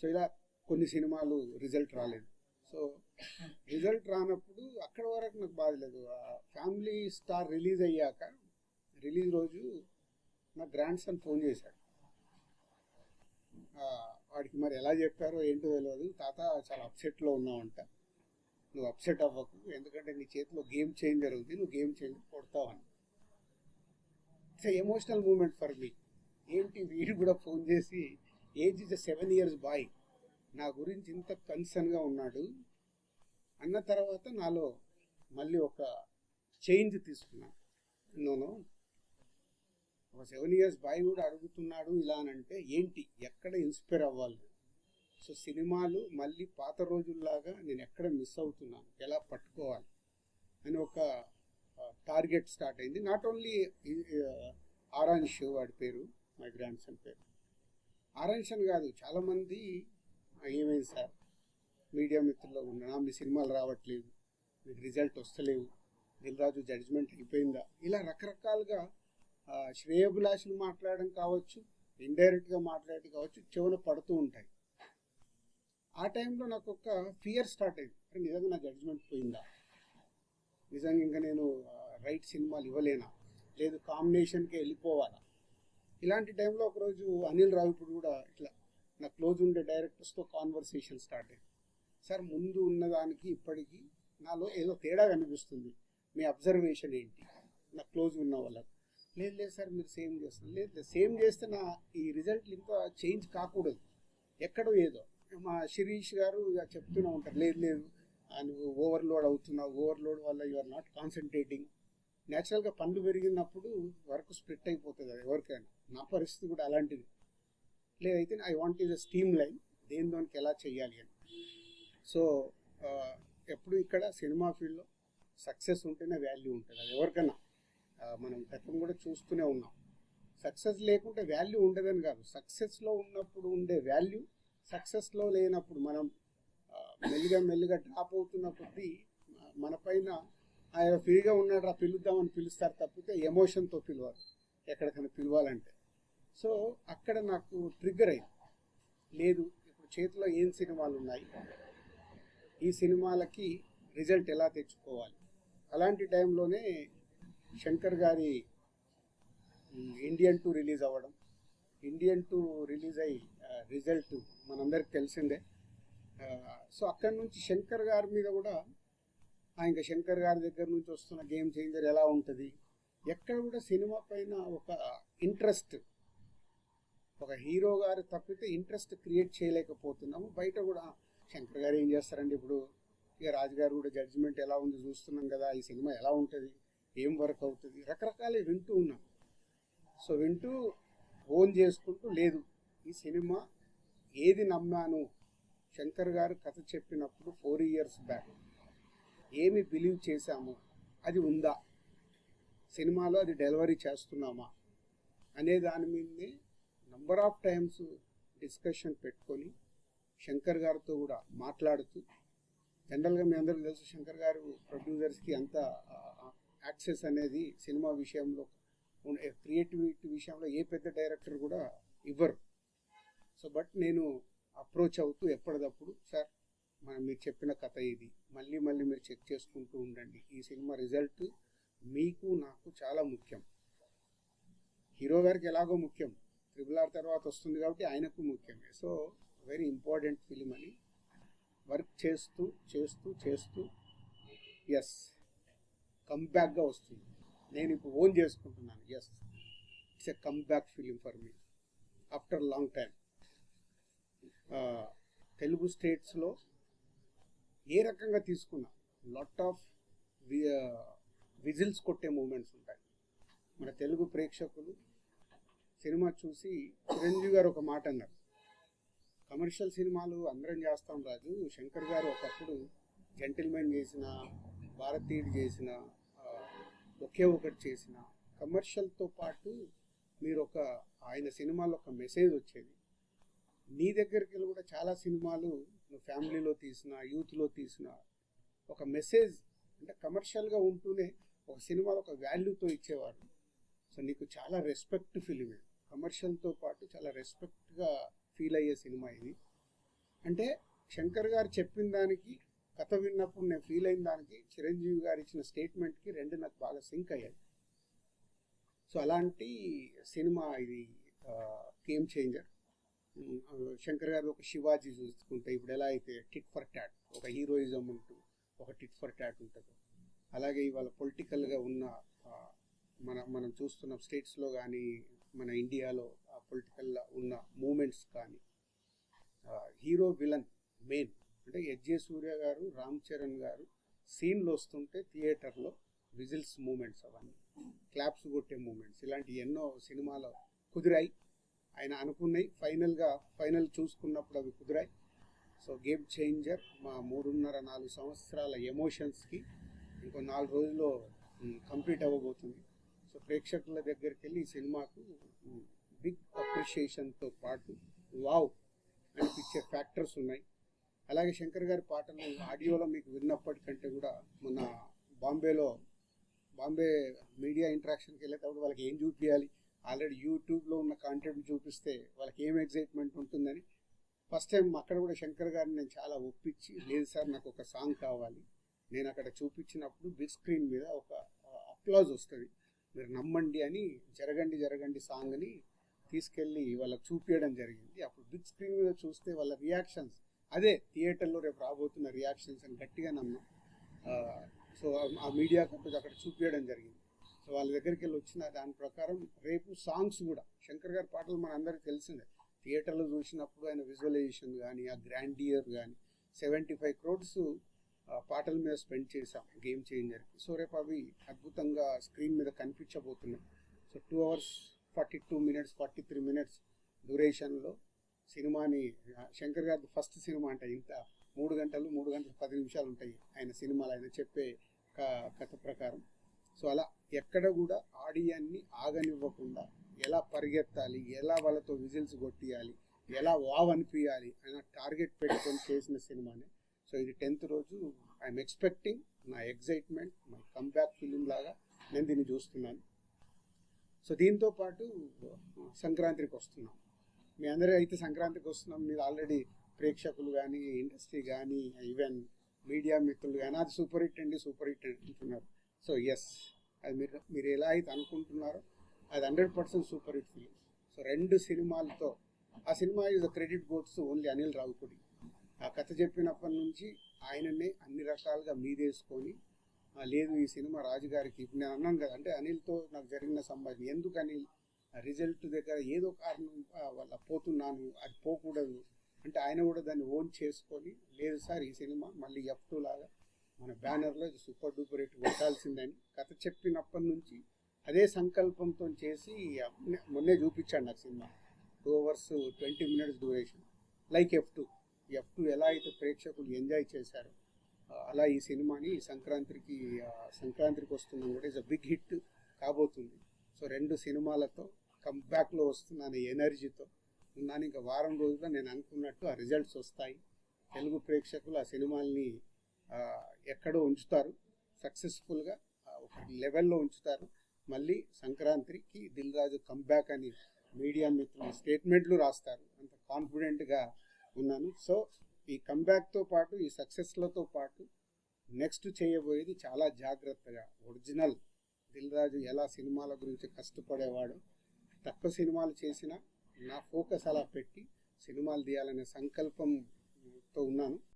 So ఇలా కొన్ని సినిమాలు రిజల్ట్ రాలేదు. సో రిజల్ట్ రానప్పుడు అక్కడ వరకు నాకు బాధ లేదు. ఫ్యామిలీ స్టార్ రిలీజ్ అయ్యాక రిలీజ్ రోజు నా గ్రాండ్ సన్ ఫోన్ చేశాడు. వాడికి మరి ఎలా చెప్పారో ఏంటో తెలియదు, తాత చాలా అప్సెట్లో ఉన్నావంట, నువ్వు అప్సెట్ అవ్వకు, ఎందుకంటే నీ చేతిలో గేమ్ చేంజర్ ఉంది, నువ్వు గేమ్ చేంజర్ కొడతావని. It's emotional moment for me. ఏంటి వీడు కూడా ఫోన్ చేసి, ఏజ్ ఇస్ 7 years బాయ్, నా గురించి ఇంత కన్సర్న్గా ఉన్నాడు అన్న తర్వాత నాలో మళ్ళీ ఒక చేంజ్ తీసుకున్నాను. నోనో, ఒక 7 years బాయ్ కూడా అడుగుతున్నాడు ఇలా అని అంటే ఏంటి, ఎక్కడ ఇన్స్పైర్ అవ్వాలి. సో సినిమాలు మళ్ళీ పాత రోజుల్లాగా నేను ఎక్కడ మిస్ అవుతున్నాను, ఎలా పట్టుకోవాలి అని ఒక టార్గెట్ స్టార్ట్ అయింది. నాట్ ఓన్లీ ఆరాంష్, వాడి పేరు, మై గ్రాండ్ సన్ పేరు ఆరాంష్ అని కాదు, చాలామంది ఏమైంది సార్ మీడియా మిత్రుల్లో ఉన్నా, మీ సినిమాలు రావట్లేదు, మీకు రిజల్ట్ వస్తలేవు, దిల్ రాజు జడ్జ్మెంట్ అయిపోయిందా, ఇలా రకరకాలుగా శ్రేయోభిలాషులు మాట్లాడడం కావచ్చు, ఇండైరెక్ట్గా మాట్లాడడం కావచ్చు, చెవున పడుతూ ఉంటాయి. ఆ టైంలో నాకు ఒక ఫియర్ స్టార్ట్ అయింది, అంటే నిజంగా నా జడ్జ్మెంట్ పోయిందా, నిజంగా ఇంకా నేను రైట్ సినిమాలు ఇవ్వలేనా, లేదు కాంబినేషన్కి వెళ్ళిపోవాలా. ఇలాంటి టైంలో ఒకరోజు అనిల్ రావిపూడి కూడా ఇట్లా నా క్లోజ్ ఉండే డైరెక్టర్స్తో కాన్వర్సేషన్ స్టార్ట్ అయింది. సార్ ముందు ఉన్నదానికి ఇప్పటికీ నాలో ఏదో తేడా కనిపిస్తుంది, మీ అబ్జర్వేషన్ ఏంటి, నా క్లోజ్ ఉన్న వాళ్ళకి. లేదు లేదు సార్ మీరు సేమ్ చేస్తాను, లేదు సేమ్ చేస్తే నా ఈ రిజల్ట్లు ఇంకా చేంజ్ కాకూడదు, ఎక్కడో ఏదో. మా శిరీష్ గారు ఇక చెప్తూనే ఉంటారు, లేదు లేదు నువ్వు ఓవర్లోడ్ అవుతున్నావు, ఓవర్లోడ్ వల్ల యు ఆర్ నాట్ కాన్సన్ట్రేటింగ్. న్యాచురల్గా పనులు పెరిగినప్పుడు వర్క్ స్ప్లిట్ అయిపోతుంది, అది ఎవరికైనా. నా పరిస్థితి కూడా అలాంటిది. లేదైతే I want is a steam line, దేని దానికి ఎలా చెయ్యాలి అని. సో ఎప్పుడు ఇక్కడ సినిమా ఫీల్డ్లో సక్సెస్ ఉంటేనే వాల్యూ ఉంటుంది, అది ఎవరికైనా. మనం గతం కూడా చూస్తూనే ఉన్నాం, సక్సెస్ లేకుంటే వాల్యూ ఉండదని కాదు, సక్సెస్లో ఉన్నప్పుడు ఉండే వాల్యూ సక్సెస్లో లేనప్పుడు మనం మెల్లిగా మెల్లిగా డ్రాప్ అవుతున్న కొద్దీ మన పైన ఆయన ఫ్రీగా ఉన్నాడు రా పిలుద్దామని పిలుస్తారు తప్పితే ఎమోషన్తో పిలవాలి ఎక్కడికైనా పిలవాలంటే. సో అక్కడ నాకు ట్రిగ్గర్ అయింది, లేదు ఇప్పుడు చేతిలో ఏం సినిమాలు ఉన్నాయి, ఈ సినిమాలకి రిజల్ట్ ఎలా తెచ్చుకోవాలి. అలాంటి టైంలోనే శంకర్ గారి ఇండియన్ 2 రిలీజ్ అవ్వడం, ఇండియన్ 2 రిలీజ్ అయ్యి రిజల్ట్ మనందరికి తెలిసిందే. సో అక్కడి నుంచి శంకర్ గారి మీద కూడా, ఇంకా శంకర్ గారి దగ్గర నుంచి వస్తున్న గేమ్ చేంజర్ ఎలా ఉంటుంది, ఎక్కడ కూడా సినిమా పైన ఒక ఇంట్రెస్ట్, ఒక హీరో గారు తప్పితే ఇంట్రెస్ట్ క్రియేట్ చేయలేకపోతున్నాము. బయట కూడా శంకర్ గారు ఏం చేస్తారండి, ఇప్పుడు ఇక రాజు గారు కూడా జడ్జిమెంట్ ఎలా ఉంది చూస్తున్నాం కదా, ఈ సినిమా ఎలా ఉంటుంది, ఏం వర్క్ అవుతుంది, రకరకాలు వింటూ ఉన్నాం. సో వింటూ ఓన్ చేసుకుంటూ, లేదు ఈ సినిమా ఏది నమ్మాను, శంకర్ గారు కథ చెప్పినప్పుడు 4 years బ్యాక్ ఏమి బిలీవ్ చేశాము అది ఉందా, సినిమాలో అది డెలివరీ చేస్తున్నామా అనే దాని మీదనే నంబర్ ఆఫ్ టైమ్స్ డిస్కషన్ పెట్టుకొని శంకర్ గారితో కూడా మాట్లాడుతూ, జనరల్గా మీ అందరికీ తెలుసు శంకర్ గారు ప్రొడ్యూసర్స్కి అంత యాక్సెస్ అనేది సినిమా విషయంలో, క్రియేటివిటీ విషయంలో ఏ పెద్ద డైరెక్టర్ కూడా ఇవ్వరు. సో బట్ నేను అప్రోచ్ అవుతూ ఎప్పటికప్పుడు, సార్ మీరు చెప్పిన కథ ఇది, మళ్ళీ మళ్ళీ మీరు చెక్ చేసుకుంటూ ఉండండి, ఈ సినిమా రిజల్ట్ మీకు నాకు చాలా ముఖ్యం, హీరో గారికి ఎలాగో ముఖ్యం, RRR తర్వాత వస్తుంది కాబట్టి ఆయనకు ముఖ్యమే. సో వెరీ ఇంపార్టెంట్ ఫిలిం అని వర్క్ చేస్తూ చేస్తూ చేస్తూ ఎస్ కమ్బ్యాక్గా వస్తుంది. నేను ఇప్పుడు ఓన్ చేసుకుంటున్నాను, yes it's a comeback film for me after long time. Telugu స్టేట్స్లో ఏ రకంగా తీసుకున్నా లాట్ ఆఫ్ విజిల్స్ కొట్టే మూమెంట్స్ ఉంటాయి. మన తెలుగు ప్రేక్షకులు సినిమా చూసి చిరంజీవి గారు ఒక మాట అన్నారు, కమర్షియల్ సినిమాలు అందరం చేస్తాం రాజు, శంకర్ గారు ఒకప్పుడు జెంటిల్మెన్ చేసిన, భారతీయుడు చేసిన, ఒకే ఒకటి చేసిన, కమర్షియల్తో పాటు మీరు ఒక ఆయన సినిమాలో ఒక మెసేజ్ వచ్చేది. నీ దగ్గరికి వెళ్ళి కూడా చాలా సినిమాలు నువ్వు ఫ్యామిలీలో తీసిన, యూత్లో తీసిన ఒక మెసేజ్, అంటే కమర్షియల్గా ఉంటూనే ఒక సినిమాలో ఒక వాల్యూతో ఇచ్చేవారు. సో నీకు చాలా రెస్పెక్ట్ ఫిలిం ఇది, కమర్షియల్తో పాటు చాలా రెస్పెక్ట్గా ఫీల్ అయ్యే సినిమా ఇది. అంటే శంకర్ గారు చెప్పిన దానికి, కథ విన్నప్పుడు నేను ఫీల్ అయిన దానికి, చిరంజీవి గారు ఇచ్చిన స్టేట్మెంట్కి రెండు నాకు బాగా సింక్ అయ్యాయి. సో అలాంటి సినిమా ఇది, గేమ్ చేంజర్. శంకర్ గారు ఒక శివాజీ చూసుకుంటే ఇప్పుడు ఎలా అయితే టిట్ ఫర్ టాట్, ఒక హీరోయిజం ఉంటూ ఒక టిట్ ఫర్ టాట్ ఉంటుంది, అలాగే ఇవాళ పొలిటికల్గా ఉన్న మనం చూస్తున్న స్టేట్స్లో కానీ మన ఇండియాలో పొలిటికల్గా ఉన్న మూమెంట్స్ కానీ, హీరో విలన్ మెయిన్ అంటే ఎస్జే సూర్య గారు, రామ్ చరణ్ గారు సీన్లు వస్తుంటే థియేటర్లో విజిల్స్ మూమెంట్స్, అవన్నీ క్లాప్స్ కొట్టే మూమెంట్స్, ఇలాంటి ఎన్నో సినిమాలో కుదిరాయి. ఆయన అనుకున్నాయి ఫైనల్ చూసుకున్నప్పుడు అవి కుదిరాయి. సో గేమ్ చేంజర్ మా 3.5-4 సంవత్సరాల ఎమోషన్స్కి ఇంకో 4 రోజుల్లో కంప్లీట్ అవ్వబోతుంది. సో ప్రేక్షకుల దగ్గరికి వెళ్ళి ఈ సినిమాకు బిగ్ అప్రిషియేషన్తో పాటు వావ్ అనిపించే ఫ్యాక్టర్స్ ఉన్నాయి. అలాగే శంకర్ గారి పాటలు ఆడియోలో మీకు విన్నప్పటికంటే కూడా మొన్న బాంబే మీడియా ఇంటరాక్షన్కి వెళ్ళేటప్పుడు వాళ్ళకి ఏం చూపించాలి, ఆల్రెడీ యూట్యూబ్లో ఉన్న కాంటెంట్ చూపిస్తే వాళ్ళకి ఏం ఎగ్జైట్మెంట్ ఉంటుందని ఫస్ట్ టైం అక్కడ కూడా శంకర్ గారిని నేను చాలా ఒప్పించి, లేదు సార్ నాకు ఒక సాంగ్ కావాలి, నేను అక్కడ చూపించినప్పుడు బిగ్ స్క్రీన్ మీద ఒక అప్లాజ్ వస్తుంది, మీరు నమ్మండి అని జరగండి సాంగ్ని తీసుకెళ్ళి వాళ్ళకి చూపించడం జరిగింది. అప్పుడు బిగ్ స్క్రీన్ మీద చూస్తే వాళ్ళ రియాక్షన్స్ అదే థియేటర్లో రేపు రాబోతున్న రియాక్షన్స్ అని గట్టిగా నమ్మాం. సో ఆ మీడియా కంపెనీ అక్కడ చూపించడం జరిగింది. సో వాళ్ళ దగ్గరికి వెళ్ళి వచ్చిన దాని ప్రకారం రేపు సాంగ్స్ కూడా శంకర్ గారి పాటలు మన అందరికీ తెలిసిందే. థియేటర్లో చూసినప్పుడు ఆయన విజువలైజేషన్ కానీ, ఆ గ్రాండియర్ కానీ, 75 crores పాటల మీద స్పెండ్ చేశాం గేమ్ చేంజర్కి. సో రేపు అవి అద్భుతంగా స్క్రీన్ మీద కనిపించబోతున్నాయి. సో 2 hours 42 minutes 43 minutes డ్యూరేషన్లో సినిమాని, శంకర్ గారి ఫస్ట్ సినిమా అంటే ఇంత 3 గంటలు 10 నిమిషాలు ఉంటాయి ఆయన సినిమాలు, ఆయన చెప్పే కథ ప్రకారం. సో అలా ఎక్కడ కూడా ఆడియన్ని ఆగనివ్వకుండా ఎలా పరిగెత్తాలి, ఎలా వాళ్ళతో విజిల్స్ కొట్టియాలి, ఎలా వావ్ అనిపించాలి అన్న టార్గెట్ పెట్టుకొని చేసిన సినిమానే. సో ఇది 10th రోజు ఐఎమ్ ఎక్స్పెక్టింగ్, నా ఎగ్జైట్మెంట్, మై కమ్బ్యాక్ ఫిలిం లాగా నేను దీన్ని చూస్తున్నాను. సో దీంతో పాటు సంక్రాంతికి వస్తున్నాం. మీ అందరూ అయితే సంక్రాంతికి వస్తున్నాం, మీరు ఆల్రెడీ ప్రేక్షకులు కానీ, ఇండస్ట్రీ కానీ, ఈవెన్ మీడియా మిత్రులు కానీ అది సూపర్ హిట్ అంటున్నారు. సో ఎస్, అది మీరు ఎలా అయితే అనుకుంటున్నారో అది 100% సూపర్ హిట్ ఫిలిం. సో 2 సినిమాలతో, ఆ cinema is credit గోడ్స్ only Anil Ravipudi. ఆ కథ చెప్పినప్పటి నుంచి ఆయననే అన్ని రకాలుగా మీదేసుకొని, లేదు ఈ సినిమా రాజుగారికి, ఇప్పుడు నేను అన్నాను కదా, అంటే అనిల్తో నాకు జరిగిన సంభాషణ, ఎందుకు అనిల్ రిజల్ట్ దగ్గర ఏదో కారణం వల్ల పోతున్నాను, అది పోకూడదు అంటే ఆయన కూడా దాన్ని ఓన్ చేసుకొని, లేదు సార్ ఈ సినిమా మళ్ళీ F2 లాగా మన బ్యానర్లో ఇది సూపర్ డూపర్ హిట్ కొట్టాల్సిందని కథ చెప్పినప్పటి నుంచి అదే సంకల్పంతో చేసి మొన్నే చూపించాడు నాకు cinema. 2 hours 20 minutes duration, like F2 ఎలా అయితే ప్రేక్షకులు ఎంజాయ్ చేశారో అలా ఈ సినిమాని సంక్రాంతికి వస్తున్నాం కూడా ఇస్ అ బిగ్ హిట్ కాబోతుంది. సో 2 సినిమాలతో కంబ్యాక్లో వస్తున్నాను ఎనర్జీతో ఉన్నాను. ఇంకా వారం రోజుల్లో నేను అనుకున్నట్టు ఆ రిజల్ట్స్ వస్తాయి. తెలుగు ప్రేక్షకులు ఆ సినిమాల్ని ఎక్కడో ఉంచుతారు, సక్సెస్ఫుల్గా ఒక లెవెల్లో ఉంచుతారు. మళ్ళీ సంక్రాంతికి దిల్ రాజు కంబ్యాక్ అని మీడియా మిత్రులు స్టేట్మెంట్లు రాస్తారు, అంత కాన్ఫిడెంట్గా ఉన్నాను. సో ఈ కంబ్యాక్తో పాటు, ఈ సక్సెస్లతో పాటు నెక్స్ట్ చేయబోయేది చాలా జాగ్రత్తగా ఒరిజినల్ దిల్ రాజు ఎలా సినిమాల గురించి కష్టపడేవాడు, తక్కువ సినిమాలు చేసినా నా ఫోకస్ అలా పెట్టి సినిమాలు తీయాలనే సంకల్పంతో ఉన్నాను.